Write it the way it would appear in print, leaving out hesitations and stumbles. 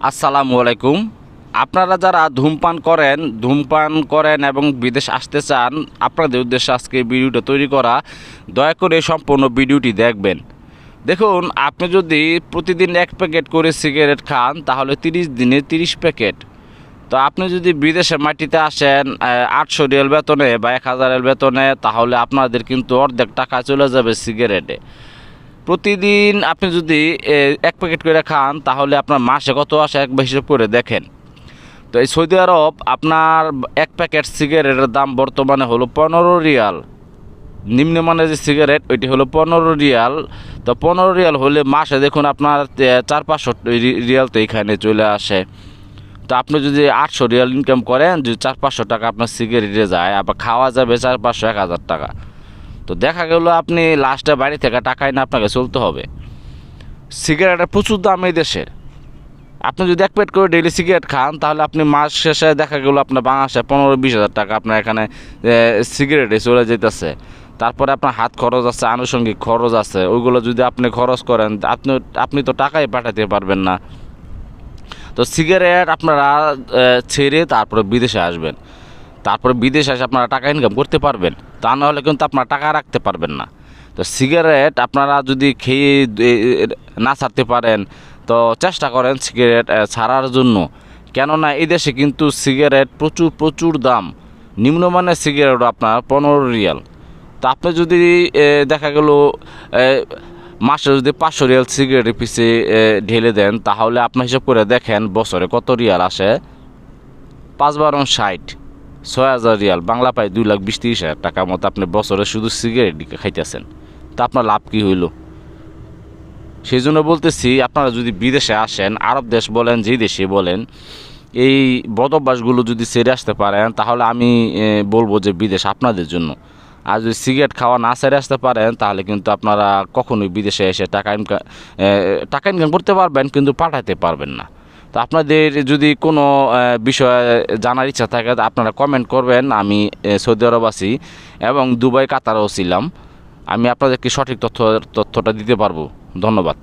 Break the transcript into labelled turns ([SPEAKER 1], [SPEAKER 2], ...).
[SPEAKER 1] আসসালামু আলাইকুম। আপনারা যারা ধূমপান করেন এবং বিদেশ আসতে চান, আপনাদের উদ্দেশ্যে আজকে ভিডিওটা তৈরি করা। দয়া করে সম্পূর্ণ ভিডিওটি দেখবেন। দেখুন, আপনি যদি প্রতিদিন 1 প্যাকেট করে সিগারেট খান তাহলে 30 দিনে 30 প্যাকেট। তো আপনি যদি বিদেশের মাটিতে আসেন 800 রিয়াল বেতনে বা 1000 রিয়াল বেতনে, তাহলে আপনাদের কিন্তু অর্ধেক টাকা চলে যাবে সিগারেটে। প্রতিদিন আপনি যদি 1 প্যাকেট করে খান তাহলে আপনার মাসে কত আসে একবার হিসেব করে দেখেন। তো এই সৌদি আরব আপনার 1 প্যাকেট সিগারেটের দাম বর্তমানে হলো 15 রিয়াল। নিম্নমানের যে সিগারেট ওইটি হলো 15 রিয়াল। তো 15 রিয়াল হলে মাসে দেখুন আপনার 400-500 রিয়াল তো এখানে চলে আসে। তো আপনি যদি 800 রিয়াল ইনকাম করেন, যদি 400-500 টাকা আপনার সিগারেটে যায়, আবার খাওয়া যাবে 400-500-1000 টাকা। তো দেখা গেল আপনি লাস্টে বাড়ি থেকে টাকা এনে আপনাকে চলতে হবে। সিগারেটের প্রচুর দাম এই দেশের। আপনি যদি 1 প্যাকেট করে ডেইলি সিগারেট খান তাহলে আপনি মাস শেষে দেখা গেলো আপনার বাংলাদেশে 15-20 হাজার টাকা আপনার এখানে সিগারেটে চলে যেতেছে। তারপরে আপনার হাত খরচ আছে, আনুষঙ্গিক খরচ আছে, ওইগুলো যদি আপনি খরচ করেন আপনি তো টাকাই পাঠাতে পারবেন না। তো সিগারেট আপনারা ছেড়ে তারপরে বিদেশে আসবেন। তারপরে বিদেশে এসে আপনারা টাকা ইনকাম করতে পারবেন, তা না হলে কিন্তু আপনারা টাকা রাখতে পারবেন না। তো সিগারেট আপনারা যদি খেয়ে না ছাড়তে পারেন তো চেষ্টা করেন সিগারেট ছাড়ার জন্য। কেননা এই দেশে কিন্তু সিগারেট প্রচুর প্রচুর দাম। নিম্নমানের সিগারেটও আপনার 15 রিয়াল। তো আপনি যদি দেখা গেল মাসে যদি 500 রিয়াল সিগারেটের পিছে ঢেলে দেন তাহলে আপনার হিসাব করে দেখেন বছরে কত রিয়াল আসে। 5-12-60, 6000 রিয়াল, বাংলা পায় 2,20,30,000 টাকার মতো আপনি বছরে শুধু সিগারেট খাইতেছেন। তা আপনার লাভ কী হইল? সেই জন্য বলতেছি, আপনারা যদি বিদেশে আসেন, আরব দেশ বলেন, যেই দেশে বলেন, এই বদ অভ্যাসগুলো যদি ছেড়ে আসতে পারেন তাহলে আমি বলবো যে বিদেশ আপনাদের জন্য। আর যদি সিগারেট খাওয়া না ছেড়ে আসতে পারেন তাহলে কিন্তু আপনারা কখনোই বিদেশে এসে টাকা ইনকাম করতে পারবেন কিন্তু পাঠাতে পারবেন না। তো আপনাদের যদি কোনো বিষয়ে জানার ইচ্ছা থাকে আপনারা কমেন্ট করবেন। আমি সৌদি আরব আছি এবং দুবাই কাতারেও ছিলাম, আমি আপনাদেরকে সঠিক তথ্যটা দিতে পারবো। ধন্যবাদ।